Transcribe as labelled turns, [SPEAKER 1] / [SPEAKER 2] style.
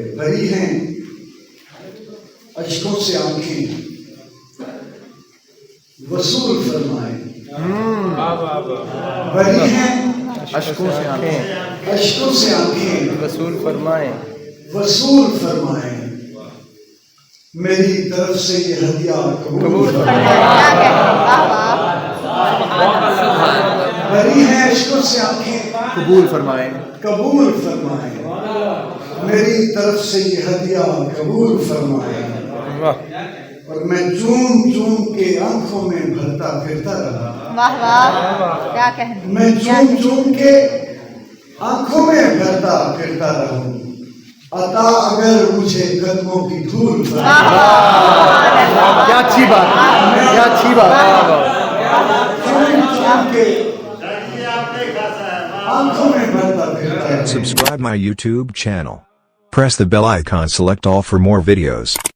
[SPEAKER 1] کہ بھری ہیں اشکوں سے آنکھیں، وصول فرمائے. بھری ہیں
[SPEAKER 2] اشکوں سے آنکھیں،
[SPEAKER 1] اشکوں سے آنکھیں،
[SPEAKER 2] وصول فرمائیں.
[SPEAKER 1] وصول فرمائے. میری طرف سے یہ ہدیہ قبول فرمائے. بھری ہیں اشکوں سے آنکھیں،
[SPEAKER 2] قبول فرمائیں.
[SPEAKER 1] قبول فرمائے. میری طرف سے یہ ہدیہ قبول فرمائے.
[SPEAKER 2] واہ
[SPEAKER 1] اور میں چوم چوم کے آنکھوں میں بھرتا پھرتا رہا.
[SPEAKER 3] واہ واہ کیا کہنا.
[SPEAKER 1] میں چوم چوم کے آنکھوں میں بھرتا پھرتا رہوں. عطا اگر مجھے قدموں کی دھول
[SPEAKER 2] کیا اچھی بات، کیا اچھی بات.
[SPEAKER 1] چوم چوم کے آنکھوں میں بھرتا پھرتا رہوں.
[SPEAKER 4] Subscribe my YouTube channel. Press the bell icon, select all for more videos.